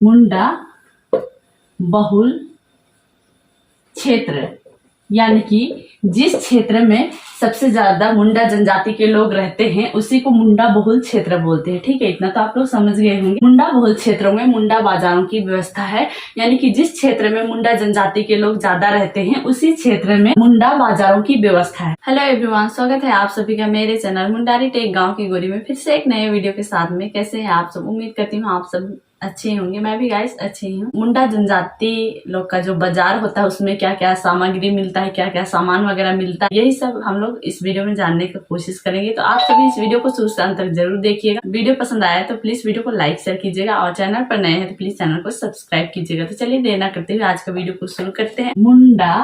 मुंडा बहुल क्षेत्र, यानी कि जिस क्षेत्र में सबसे ज्यादा मुंडा जनजाति के लोग रहते हैं उसी को मुंडा बहुल क्षेत्र बोलते हैं। ठीक है, इतना तो आप लोग समझ गए होंगे। मुंडा बहुल क्षेत्रों में मुंडा बाजारों की व्यवस्था है, यानी कि जिस क्षेत्र में मुंडा जनजाति के लोग ज्यादा रहते हैं उसी क्षेत्र में मुंडा बाजारों की व्यवस्था है। हेलो एवरीवन, स्वागत है आप सभी का मेरे चैनल मुंडारी टेक गाँव की गोरी में फिर से एक नए वीडियो के साथ में। कैसे हैं आप सब? उम्मीद करती हूँ आप सब अच्छे होंगे। मैं भी गाइस अच्छी हूँ। मुंडा जनजाति लोग का जो बाजार होता है उसमें क्या क्या सामग्री मिलता है, क्या क्या सामान वगैरह मिलता है, यही सब हम लोग इस वीडियो में जानने की कोशिश करेंगे। तो आप सभी इस वीडियो को शुरू से अंत तक जरूर देखिएगा। वीडियो पसंद आया तो प्लीज वीडियो को लाइक शेयर कीजिएगा और चैनल पर नए हैं तो प्लीज चैनल को सब्सक्राइब कीजिएगा। तो चलिए देर न करते हुए आज का वीडियो को शुरू करते हैं। मुंडा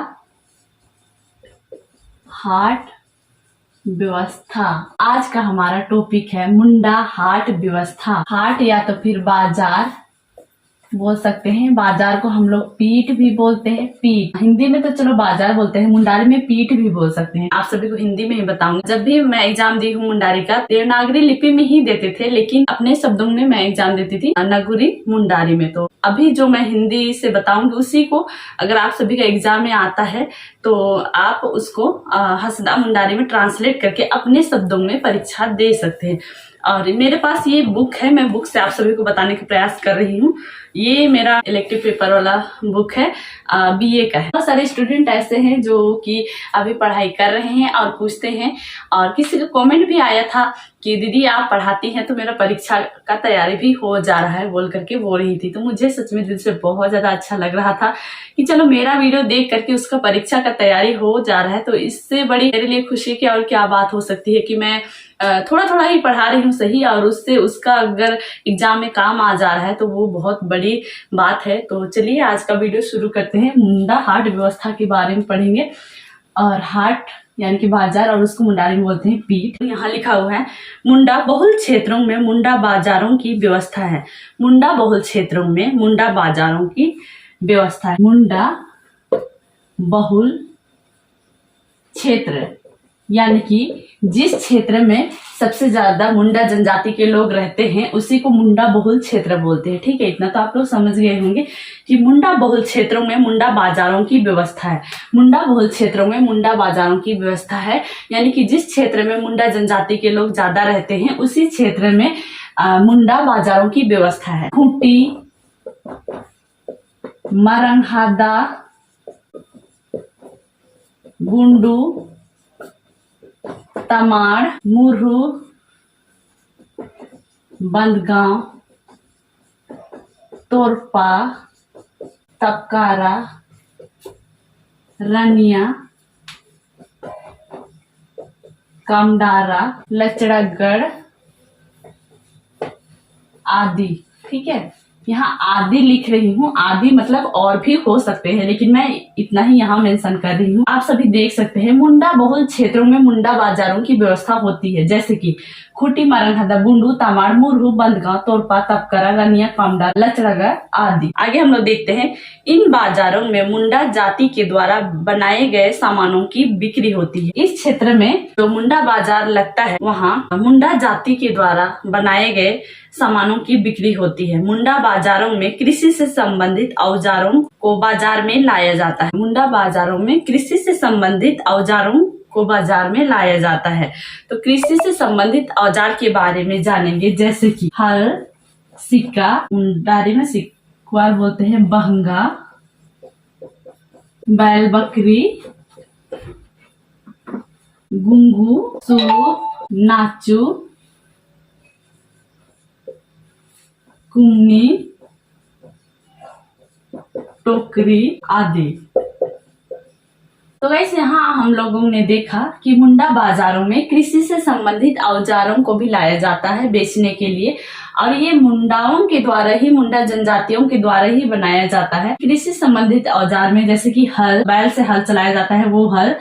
हाट व्यवस्था, आज का हमारा टॉपिक है मुंडा हाट व्यवस्था। हाट या तो फिर बाजार बोल सकते हैं। बाजार को हम लोग पीठ भी बोलते हैं। पीठ हिंदी में तो चलो बाजार बोलते हैं, मुंडारी में पीठ भी बोल सकते हैं। आप सभी को हिंदी में ही बताऊंगी। जब भी मैं एग्जाम दी हूँ मुंडारी का, देवनागरी लिपि में ही देते थे, लेकिन अपने शब्दों में मैं एग्जाम देती थी नगुरी मुंडारी में। तो अभी जो मैं हिंदी से बताऊंगी उसी को अगर आप सभी का एग्जाम में आता है तो आप उसको हसदा मुंडारी में ट्रांसलेट करके अपने शब्दों में परीक्षा दे सकते हैं। और मेरे पास ये बुक है, मैं बुक से आप सभी को बताने का प्रयास कर रही हूँ। ये मेरा इलेक्टिव पेपर वाला बुक है, बीए का है। बहुत सारे स्टूडेंट ऐसे हैं जो कि अभी पढ़ाई कर रहे हैं और पूछते हैं, और किसी का कमेंट भी आया था कि दीदी आप पढ़ाती हैं तो मेरा परीक्षा का तैयारी भी हो जा रहा है बोल करके बोल रही थी। तो मुझे सच में दिल से बहुत ज्यादा अच्छा लग रहा था कि चलो मेरा वीडियो देख करके उसका परीक्षा का तैयारी हो जा रहा है। तो इससे बड़ी मेरे लिए खुशी की और क्या बात हो सकती है कि मैं थोड़ा थोड़ा ही पढ़ा रही हूँ सही, और उससे उसका अगर एग्जाम में काम आ जा रहा है तो वो बहुत बड़ी बात है। तो चलिए आज का वीडियो शुरू करते हैं। मुंडा हाट व्यवस्था के बारे में पढ़ेंगे। और हाट यानी कि बाजार, और उसको मुंडारी में बोलते हैं पीठ। यहाँ लिखा हुआ है मुंडा बहुल क्षेत्रों में मुंडा बाजारों की व्यवस्था है। मुंडा बहुल क्षेत्रों में मुंडा बाजारों की व्यवस्था है। मुंडा बहुल क्षेत्र, यानी कि जिस क्षेत्र में सबसे ज्यादा मुंडा जनजाति के लोग रहते हैं उसी को मुंडा बहुल क्षेत्र बोलते हैं। ठीक है, इतना तो आप लोग समझ गए होंगे कि मुंडा बहुल क्षेत्रों में मुंडा बाजारों की व्यवस्था है। मुंडा बहुल क्षेत्रों में मुंडा बाजारों की व्यवस्था है, यानी कि जिस क्षेत्र में मुंडा जनजाति के लोग ज्यादा रहते हैं उसी क्षेत्र में मुंडा बाजारों की व्यवस्था है। खूंटी, मरंगहादा, गुंडू, तमाड़, मुरहू, बंदगांव, तोरपा, तपकारा, रनिया, कमडारा, लचड़ागढ़ आदि। ठीक है, यहाँ आदि लिख रही हूँ। आदि मतलब और भी हो सकते हैं, लेकिन मैं इतना ही यहाँ मेंशन कर रही हूँ। आप सभी देख सकते हैं मुंडा बहुल क्षेत्रों में मुंडा बाजारों की व्यवस्था होती है, जैसे कि खूंटी, मरंगहादा, गुंडू, तमाड़, मुरहू, बंदगांव, तोरपा, तपकरा, रनिया, कमडा, लचड़ागढ़ आदि। आगे हम लोग देखते हैं इन बाजारों में मुंडा जाति के द्वारा बनाए गए सामानों की बिक्री होती है। इस क्षेत्र में जो मुंडा बाजार लगता है वहाँ मुंडा जाति के द्वारा बनाए गए सामानों की बिक्री होती है। मुंडा बाजारों में कृषि से संबंधित औजारों को बाजार में लाया जाता है। मुंडा बाजारों में कृषि से संबंधित औजारों को बाजार में लाया जाता है। तो कृषि से संबंधित औजार के बारे में जानेंगे, जैसे कि हल, सिक्का, मुंडारी में सिक्का बोलते हैं, बहंगा, बैल बकरी, गुंगू, सूप, नाचू, कुन्नी, टोकरी आदि। तो वैसे यहाँ हम लोगों ने देखा कि मुंडा बाजारों में कृषि से संबंधित औजारों को भी लाया जाता है बेचने के लिए, और ये मुंडाओं के द्वारा ही, मुंडा जनजातियों के द्वारा ही बनाया जाता है। कृषि संबंधित औजार में जैसे कि हल, बैल से हल चलाया जाता है वो हल,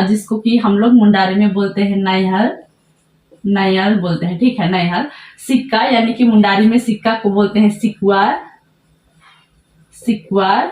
जिसको कि हम लोग मुंडारी में बोलते हैं नैहल, नैहल बोलते हैं। ठीक है, नैहल। सिक्का यानी कि मुंडारी में सिक्का को बोलते हैं सिक्वार, सिक्वार।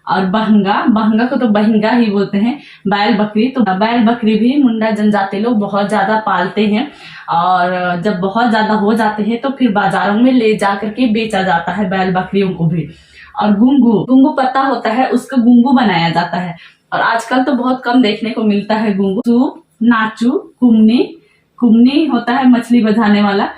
और बहंगा, बहंगा को तो बहिंगा ही बोलते हैं। बैल बकरी, तो बैल बकरी भी मुंडा जनजाति लोग बहुत ज्यादा पालते हैं और जब बहुत ज्यादा हो जाते हैं तो फिर बाजारों में ले जा करके बेचा जाता है बैल बकरियों को भी। और गुंगू, गुंगू पत्ता होता है उसका गुंगू बनाया जाता है और आजकल तो बहुत कम देखने को मिलता है गुंगू। सूप, नाचू, कुमनी, कुमनी होता है मछली बझाने वाला,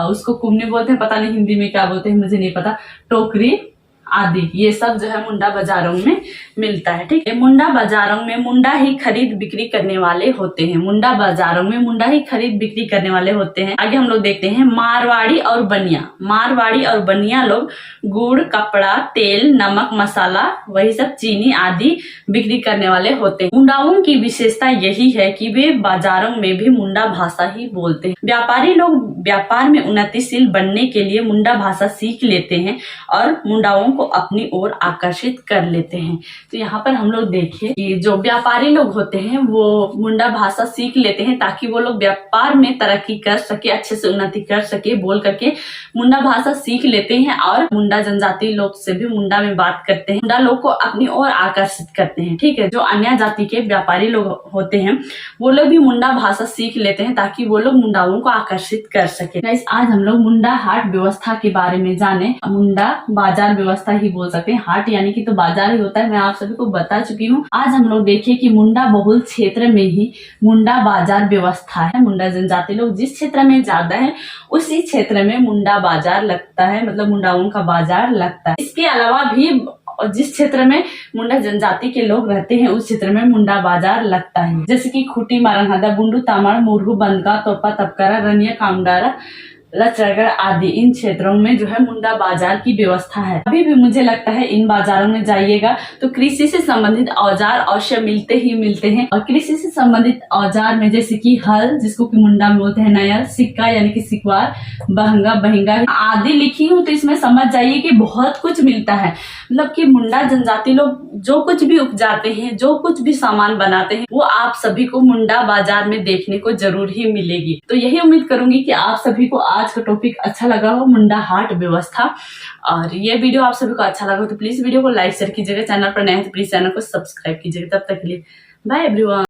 उसको कुमनी बोलते हैं, पता नहीं हिंदी में क्या बोलते हैं मुझे नहीं पता। टोकरी आदि ये सब जो है मुंडा बाजारों में मिलता है। ठीक है, मुंडा बाजारों में मुंडा ही खरीद बिक्री करने वाले होते हैं। मुंडा बाजारों में मुंडा ही खरीद बिक्री करने वाले होते हैं। आगे हम लोग देखते हैं मारवाड़ी और बनिया। मारवाड़ी और बनिया लोग गुड़, कपड़ा, तेल, नमक, मसाला, वही सब चीनी आदि बिक्री करने वाले होते हैं। मुंडाओं की विशेषता यही है कि वे बाजारों में भी मुंडा भाषा ही बोलते हैं। व्यापारी लोग व्यापार में उन्नतिशील बनने के लिए मुंडा भाषा सीख लेते हैं और मुंडाओं को अपनी ओर आकर्षित कर लेते हैं। तो यहाँ पर हम लोग देखिए कि जो व्यापारी लोग होते हैं वो मुंडा भाषा सीख लेते हैं ताकि वो लोग व्यापार में तरक्की कर सके, अच्छे से उन्नति कर सके, बोल करके मुंडा भाषा सीख लेते हैं और मुंडा जनजाति लोग से भी मुंडा में बात करते हैं, मुंडा लोग को अपनी ओर आकर्षित करते हैं। ठीक है, जो अन्य जाति के व्यापारी लोग होते हैं वो लोग भी मुंडा भाषा सीख लेते हैं ताकि वो लोग मुंडाओं को आकर्षित कर सके। आज हम लोग मुंडा हाट व्यवस्था के बारे में जाने। मुंडा बाजार व्यवस्था ही बोल सकते हैं, हाट यानी कि तो बाजार ही होता है, मैं आप सभी को बता चुकी हूँ। आज हम लोग देखिए कि मुंडा बहुल क्षेत्र में ही मुंडा बाजार व्यवस्था है। मुंडा जनजाति लोग जिस क्षेत्र में ज्यादा है उसी क्षेत्र में मुंडा बाजार लगता है, मतलब मुंडाओं का बाजार लगता है। इसके अलावा भी जिस क्षेत्र में मुंडा जनजाति के लोग रहते हैं उस क्षेत्र में मुंडा बाजार लगता है, जैसे कि खूटी, मारंगहादा, बुंडू, तामड़, मुरहू, बंदका, तोपा, तपकरा, रनिया, कामडारा, लचरगढ़ आदि इन क्षेत्रों में जो है मुंडा बाजार की व्यवस्था है। अभी भी मुझे लगता है इन बाजारों में जाइएगा तो कृषि से संबंधित औजार अवश्य मिलते ही मिलते हैं। और कृषि से संबंधित औजार में जैसे कि हल, जिसको कि मुंडा में बोलते हैं नयल, सिक्का यानी कि सिकवार, बहंगा, बहिंगा आदि लिखी हूँ, तो इसमें समझ जाइए कि बहुत कुछ मिलता है। मतलब कि मुंडा जनजाति लोग जो कुछ भी उपजाते हैं, जो कुछ भी सामान बनाते हैं, वो आप सभी को मुंडा बाजार में देखने को जरूर ही मिलेगी। तो यही उम्मीद करूंगी कि आप सभी को आज का टॉपिक अच्छा लगा हो, मुंडा हाट व्यवस्था। और ये वीडियो आप सभी को अच्छा लगा हो तो प्लीज वीडियो को लाइक शेयर कीजिएगा। चैनल पर नए हैं तो प्लीज चैनल को सब्सक्राइब कीजिएगा। तब तक के लिए बाय एवरीवन।